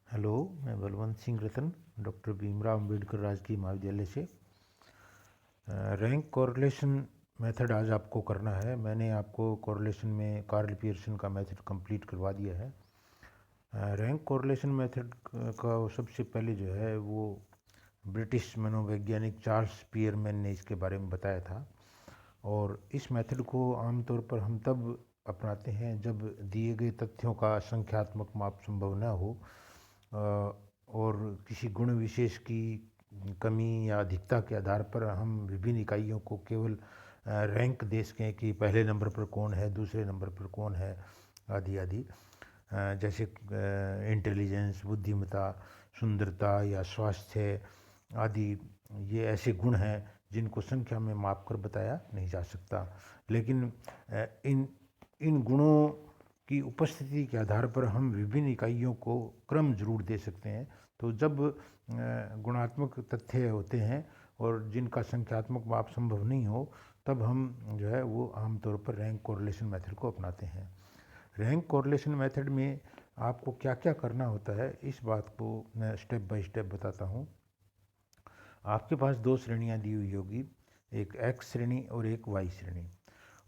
Hello, मैं बलवंत सिंह रतन doctor Bhimrao Ambedkar राजकीय महाविद्यालय से रैंक कोरिलेशन मेथड आज आपको करना है। मैंने आपको कोरिलेशन में कार्ल पियर्सन का मेथड कंप्लीट करवा दिया है। रैंक कोरिलेशन मेथड का सबसे पहले जो है वो ब्रिटिश मनोवैज्ञानिक चार्ल्स पियरमैन ने इसके बारे में बताया था। और इस मेथड को आमतौर पर हम तब अपनाते हैं जब दिए गए तथ्यों का संख्यात्मक माप संभव न हो और किसी गुण विशेष की कमी या अधिकता के आधार पर हम विभिन्न इकाइयों को केवल रैंक दे सकें कि पहले नंबर पर कौन है, दूसरे नंबर पर कौन है, आदि आदि। जैसे इंटेलिजेंस, बुद्धिमत्ता, सुंदरता या स्वास्थ्य आदि, ये ऐसे गुण हैं जिनको संख्या में माप कर बताया नहीं जा सकता। लेकिन इन इन गुणों की उपस्थिति के आधार पर हम विभिन्न इकाइयों को क्रम जरूर दे सकते हैं। तो जब गुणात्मक तथ्य होते हैं और जिनका संख्यात्मक माप संभव नहीं हो, तब हम जो है वो आमतौर पर रैंक कोरिलेशन मेथड को अपनाते हैं। रैंक कोरिलेशन मेथड में आपको क्या क्या करना होता है, इस बात को मैं स्टेप बाय स्टेप बताता हूँ। आपके पास दो श्रेणियाँ दी हुई होगी, एक एक्स श्रेणी और एक वाई श्रेणी।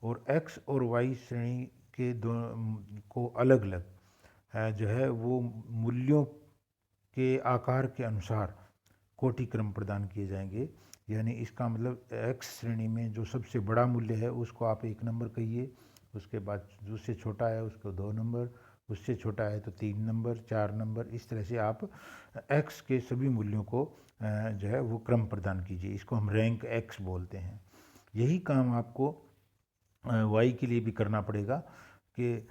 और एक्स और वाई श्रेणी के दो को अलग अलग जो है वो मूल्यों के आकार के अनुसार कोटि क्रम प्रदान किए जाएंगे। यानी इसका मतलब एक्स श्रेणी में जो सबसे बड़ा मूल्य है उसको आप 1 नंबर कहिए, उसके बाद उससे छोटा है उसको 2 नंबर, उससे छोटा है तो 3 नंबर, 4 नंबर। इस तरह से आप एक्स के सभी मूल्यों को जो है वो क्रम प्रदान कीजिए। इसको हम रैंक एक्स बोलते हैं। यही काम आपको वाई के लिए भी करना पड़ेगा कि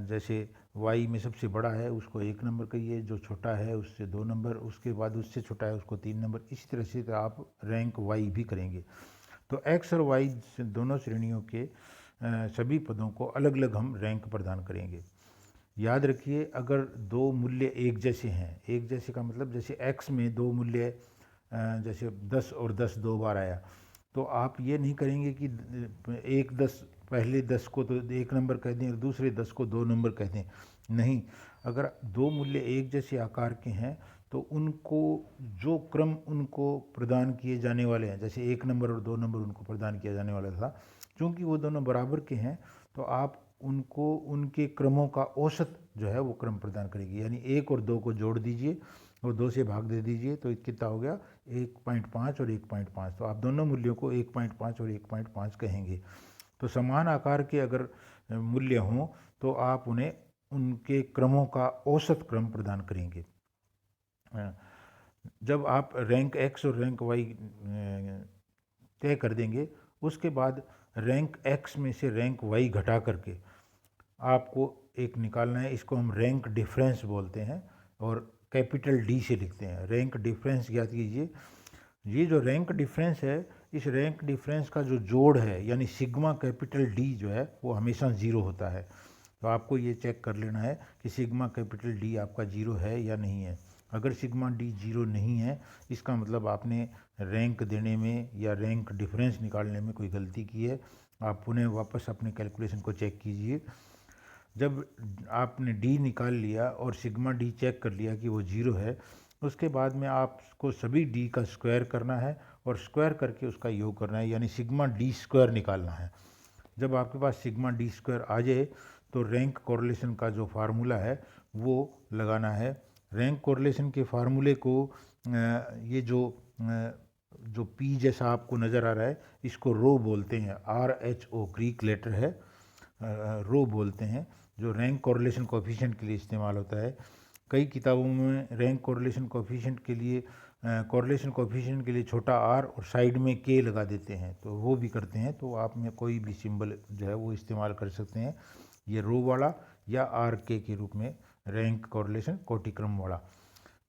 जैसे वाई में सबसे बड़ा है उसको 1 नंबर कहिए, जो छोटा है उससे 2 नंबर, उसके बाद उससे छोटा है उसको 3 नंबर। इसी तरह से आप रैंक वाई भी करेंगे। तो एक्स और वाई दोनों श्रेणियों के सभी पदों को अलग अलग हम रैंक प्रदान करेंगे। याद रखिए, अगर दो मूल्य एक जैसे हैं, एक जैसे का मतलब जैसे एक्स में दो मूल्य जैसे 10 और 10 दो बार आया, तो आप ये नहीं करेंगे कि एक 10 पहले 10 को तो 1 नंबर कह दें और दूसरे 10 को 2 नंबर कह दें। नहीं, अगर दो मूल्य एक जैसे आकार के हैं तो उनको जो क्रम उनको प्रदान किए जाने वाले हैं, जैसे 1 नंबर और 2 नंबर उनको प्रदान किया जाने वाला था, क्योंकि वो दोनों बराबर के हैं तो आप उनको उनके क्रमों का औसत जो है वो क्रम प्रदान करेगी। यानी 1 और 2 को जोड़ दीजिए और 2 से भाग दे दीजिए तो कितना हो गया, 1.5 और 1.5। तो आप दोनों मूल्यों को 1.5 और 1.5 कहेंगे। तो समान आकार के अगर मूल्य हों तो आप उन्हें उनके क्रमों का औसत क्रम प्रदान करेंगे। जब आप रैंक एक्स और रैंक वाई तय कर देंगे, उसके बाद रैंक एक्स में से रैंक वाई घटा करके आपको एक निकालना है। इसको हम रैंक डिफरेंस बोलते हैं और कैपिटल डी से लिखते हैं। रैंक डिफरेंस याद कीजिए, ये जो रैंक डिफरेंस है, इस रैंक डिफरेंस का जो जोड़ है यानी सिग्मा कैपिटल डी जो है वो हमेशा ज़ीरो होता है। तो आपको ये चेक कर लेना है कि सिग्मा कैपिटल डी आपका ज़ीरो है या नहीं है। अगर सिग्मा डी ज़ीरो नहीं है, इसका मतलब आपने रैंक देने में या रैंक डिफरेंस निकालने में कोई गलती की है। आप पुनः वापस अपने कैलकुलेशन को चेक कीजिए। जब आपने डी निकाल लिया और सिग्मा डी चेक कर लिया कि वो ज़ीरो है, उसके बाद में आपको सभी डी का स्क्वायर करना है और स्क्वायर करके उसका योग करना है, यानी सिग्मा डी स्क्वायर निकालना है। जब आपके पास सिग्मा डी स्क्वायर आ जाए तो रैंक कोरिलेशन का जो फार्मूला है वो लगाना है। रैंक कोरिलेशन के फार्मूले को ये जो पी जैसा आपको नज़र आ रहा है, इसको रो बोलते हैं। RHO ग्रीक लेटर है, रो बोलते हैं, जो रैंक कोरिलेशन कोफिशिएंट के लिए इस्तेमाल होता है। कई किताबों में रैंक कोरिलेशन कोफिशिएंट के लिए छोटा r और साइड में k लगा देते हैं, तो वो भी करते हैं। तो आप में कोई भी सिंबल जो है वो इस्तेमाल कर सकते हैं, ये रो वाला या RK के रूप में रैंक कोरिलेशन कोटिक्रम वाला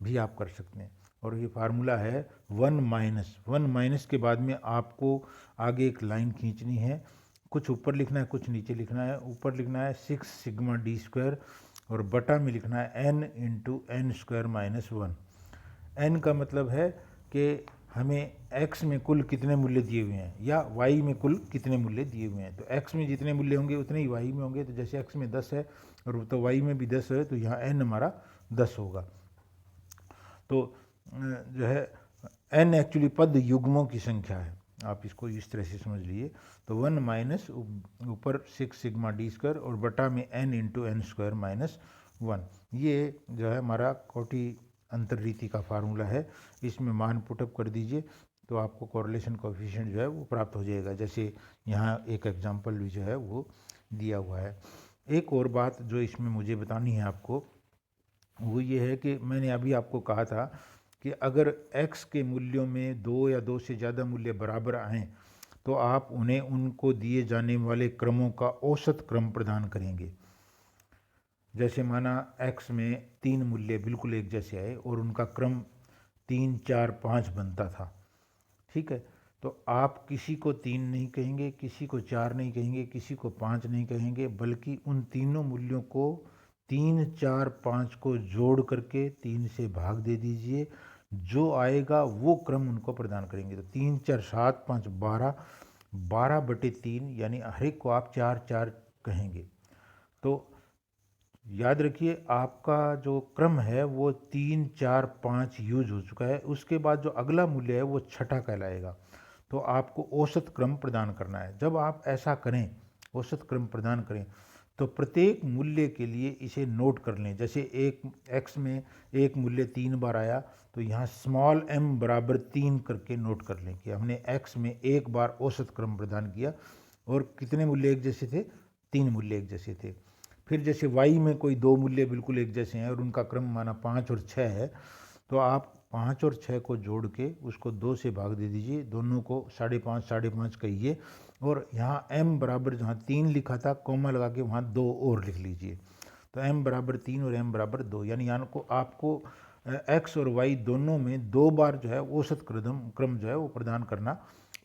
भी आप कर सकते हैं। और ये फार्मूला है 1 माइनस के बाद में आपको आगे एक लाइन खींचनी है, कुछ ऊपर लिखना है कुछ नीचे लिखना है। ऊपर लिखना है 6 सिग्मा डी स्क्वायर और बटा में लिखना है n into N square minus 1। n का मतलब है कि हमें x में कुल कितने मूल्य दिए हुए हैं या y में कुल कितने मूल्य दिए हुए हैं। तो x में जितने मूल्य होंगे उतने ही y में होंगे। तो जैसे x में 10 है और तो y में भी 10 है, तो यहाँ n हमारा 10 होगा। तो जो है n एक्चुअली पद युग्मों की संख्या है, आप इसको इस तरह से समझ लीजिए। तो 1 माइनस ऊपर 6 सिग्मा डी स्क्वायर और बटा में n into N square minus 1, ये जो है हमारा कोटि अंतर्रीति का फार्मूला है। इसमें मान पुटअप कर दीजिए तो आपको कोरिलेशन कोएफिशिएंट जो है वो प्राप्त हो जाएगा। जैसे यहाँ एक एग्जांपल भी जो है वो दिया हुआ है। एक और बात जो इसमें मुझे बतानी है आपको, वो ये है कि मैंने अभी आपको कहा था कि अगर x के मूल्यों में 2 या 2 से ज़्यादा मूल्य बराबर आएँ तो आप उन्हें उनको दिए जाने वाले क्रमों का औसत क्रम प्रदान करेंगे। जैसे माना x में 3 मूल्य बिल्कुल एक जैसे आए और उनका क्रम 3, 4, 5 बनता था, ठीक है। तो आप किसी को 3 नहीं कहेंगे, किसी को 4 नहीं कहेंगे, किसी को 5 नहीं कहेंगे, बल्कि उन तीनों मूल्यों को 3, 4, 5 को जोड़ करके 3 से भाग दे दीजिए, जो आएगा वो क्रम उनको प्रदान करेंगे। तो 3, 4, 7, 5, 12, 12/3 यानी हर एक को आप 4, 4 कहेंगे। तो याद रखिए आपका जो क्रम है वो 3, 4, 5 यूज हो चुका है। उसके बाद जो अगला मूल्य है वो छठा कहलाएगा। तो आपको औसत क्रम प्रदान करना है। जब आप ऐसा करें, औसत क्रम प्रदान करें, तो प्रत्येक मूल्य के लिए इसे नोट कर लें। जैसे एक x में एक मूल्य 3 बार आया तो यहाँ स्मॉल m बराबर 3 करके नोट कर लें कि हमने x में एक बार औसत क्रम प्रदान किया और कितने मूल्य एक जैसे थे, 3 मूल्य एक जैसे थे। फिर जैसे y में कोई 2 मूल्य बिल्कुल एक जैसे हैं और उनका क्रम माना 5 और 6 है, तो आप 5 और 6 को जोड़ के उसको 2 से भाग दे दीजिए, दोनों को 5.5 5.5 कहिए और यहाँ m बराबर जहाँ 3 लिखा था कॉमा लगा के वहाँ 2 और लिख लीजिए। तो m बराबर 3 और m बराबर 2, यानी आपको x और y दोनों में 2 बार जो है औसत क्रम जो है वो प्रदान करना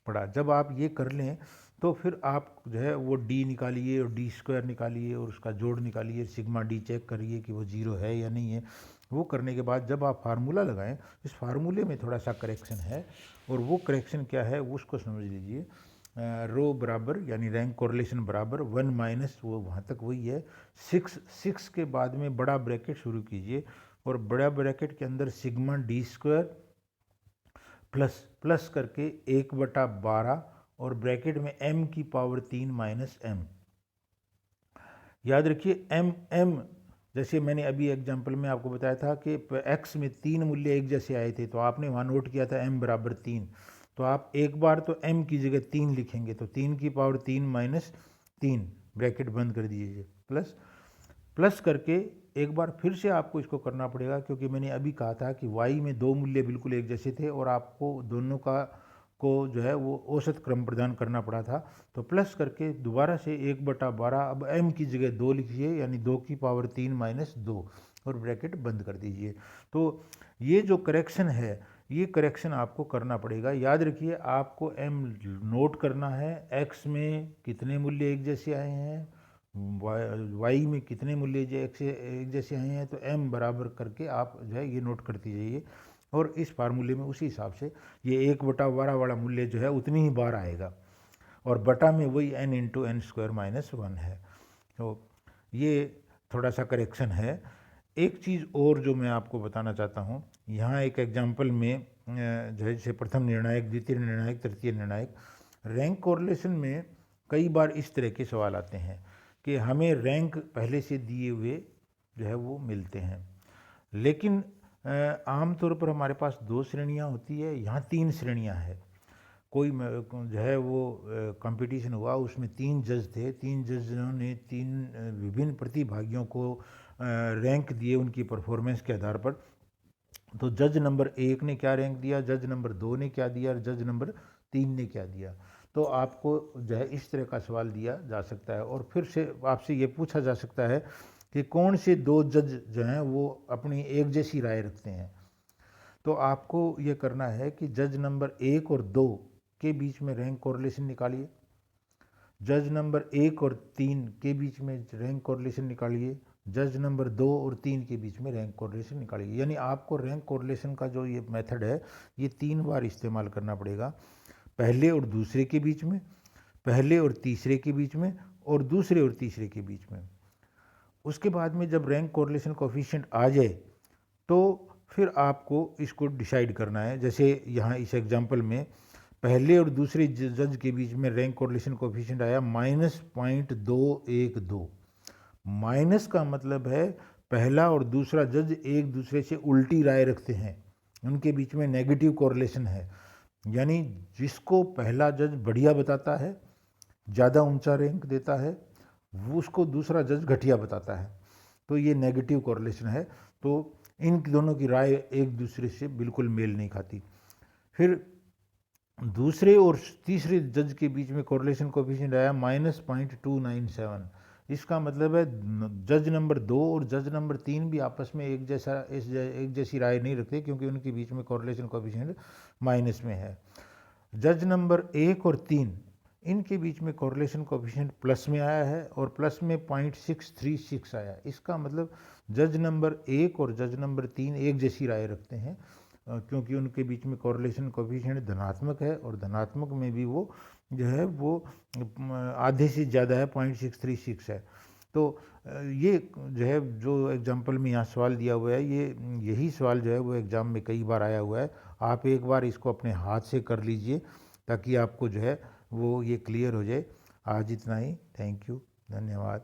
पड़ा। जब आप ये कर लें तो फिर आप जो है वो d निकालिए और d स्क्वायर निकालिए और उसका जोड़ निकालिए, सिग्मा d चेक करिए कि वो 0 है या नहीं है। वो करने के बाद जब आप फार्मूला लगाएं, इस फार्मूले में थोड़ा सा करेक्शन है और वो करेक्शन क्या है वो उसको समझ लीजिए। रो बराबर यानी रैंक कोरिलेशन बराबर 1 माइनस वो वहाँ तक वही है 6 के बाद में बड़ा ब्रैकेट शुरू कीजिए और बड़ा ब्रैकेट के अंदर sigma D square plus plus करके 1/12 और ब्रैकेट में m की पावर 3 माइनस m। याद रखिए m जैसे मैंने अभी एग्जांपल में आपको बताया था कि x में 3 मूल्य एक जैसे आए थे तो आपने वहाँ नोट किया था m बराबर 3, तो आप एक बार तो m की जगह 3 लिखेंगे, तो 3 की पावर 3 माइनस 3 ब्रैकेट बंद कर दीजिए, प्लस प्लस करके एक बार फिर से आपको इसको करना पड़ेगा क्योंकि मैंने अभी कहा था कि y में 2 मूल्य बिल्कुल एक जैसे थे और आपको दोनों को जो है वो औसत क्रम प्रदान करना पड़ा था। तो प्लस करके दोबारा से 1/12 अब m की जगह 2 लिखिए, यानी 2 की पावर 3 माइनस 2 और ब्रैकेट बंद कर दीजिए। तो ये जो करेक्शन है ये करेक्शन आपको करना पड़ेगा। याद रखिए आपको m नोट करना है, x में कितने मूल्य एक जैसे आए हैं, y में कितने मूल्य एक जैसे आए हैं, तो m बराबर करके आप जो है ये नोट करती जाइए और इस फार्मूले में उसी हिसाब से ये 1/12 वाला मूल्य जो है उतनी ही बार आएगा और बटा में वही n into N square minus 1 है। तो ये थोड़ा सा करेक्शन है। एक चीज़ और जो मैं आपको बताना चाहता हूँ, यहाँ एक एग्जाम्पल में जो है जैसे प्रथम निर्णायक, द्वितीय निर्णायक, तृतीय निर्णायक, रैंक कोरिलेशन में कई बार इस तरह के सवाल आते हैं कि हमें रैंक पहले से दिए हुए जो है वो मिलते हैं, लेकिन आमतौर पर हमारे पास 2 श्रेणियाँ होती है, यहाँ 3 श्रेणियाँ हैं। कोई जो है वो कंपटीशन हुआ, उसमें 3 जज थे, 3 जजों ने 3 विभिन्न प्रतिभागियों को रैंक दिए उनकी परफॉर्मेंस के आधार पर। तो जज नंबर 1 ने क्या रैंक दिया, जज नंबर 2 ने क्या दिया और जज नंबर 3 ने क्या दिया। तो आपको जो है इस तरह का सवाल दिया जा सकता है और फिर से आपसे ये पूछा जा सकता है कि कौन से 2 जज जो हैं वो अपनी एक जैसी राय रखते हैं। तो आपको ये करना है कि जज नंबर 1 और 2 के बीच में रैंक कोरिलेशन निकालिए, जज नंबर 1 और 3 के बीच में रैंक कोरिलेशन निकालिए, जज नंबर 2 और 3 के बीच में रैंक कोरिलेशन निकालिए। यानी आपको रैंक कोरिलेशन का जो ये मेथड है ये 3 बार इस्तेमाल करना पड़ेगा, पहले और दूसरे के बीच में, पहले और तीसरे के बीच में और दूसरे और तीसरे के बीच में। उसके बाद में जब रैंक कोरिलेशन कोफिशिएंट आ जाए तो फिर आपको इसको डिसाइड करना है। जैसे यहाँ इस एग्जांपल में पहले और दूसरे जज के बीच में रैंक कोरिलेशन कोफिशिएंट आया -0.212। माइनस का मतलब है पहला और दूसरा जज एक दूसरे से उल्टी राय रखते हैं, उनके बीच में नेगेटिव कोरिलेशन है। यानी जिसको पहला जज बढ़िया बताता है, ज़्यादा ऊंचा रैंक देता है, वो उसको दूसरा जज घटिया बताता है, तो ये नेगेटिव कोरिलेशन है। तो इन दोनों की राय एक दूसरे से बिल्कुल मेल नहीं खाती। फिर दूसरे और तीसरे जज के बीच में कोरिलेशन कोफिशिएंट आया -0.297। इसका मतलब है जज नंबर 2 और जज नंबर 3 भी आपस में एक जैसी राय नहीं रखते, क्योंकि उनके बीच में कोरिलेशन कोफिशिएंट माइनस में है। जज नंबर 1 और 3 इनके बीच में कोरिलेशन कोफिशिएंट प्लस में आया है और प्लस में 0.636 आया। इसका मतलब जज नंबर 1 और जज नंबर 3 एक जैसी राय रखते हैं, क्योंकि उनके बीच में कोरिलेशन कोफिशिएंट धनात्मक है, और धनात्मक में भी वो जो है वो आधे से ज़्यादा है, 0.636 है। तो ये जो है जो एग्जाम्पल में यहाँ सवाल दिया हुआ है, यही सवाल जो है वो एग्ज़ाम में कई बार आया हुआ है। आप एक बार इसको अपने हाथ से कर लीजिए ताकि आपको जो है वो ये क्लियर हो जाए। आज इतना ही। थैंक यू, धन्यवाद।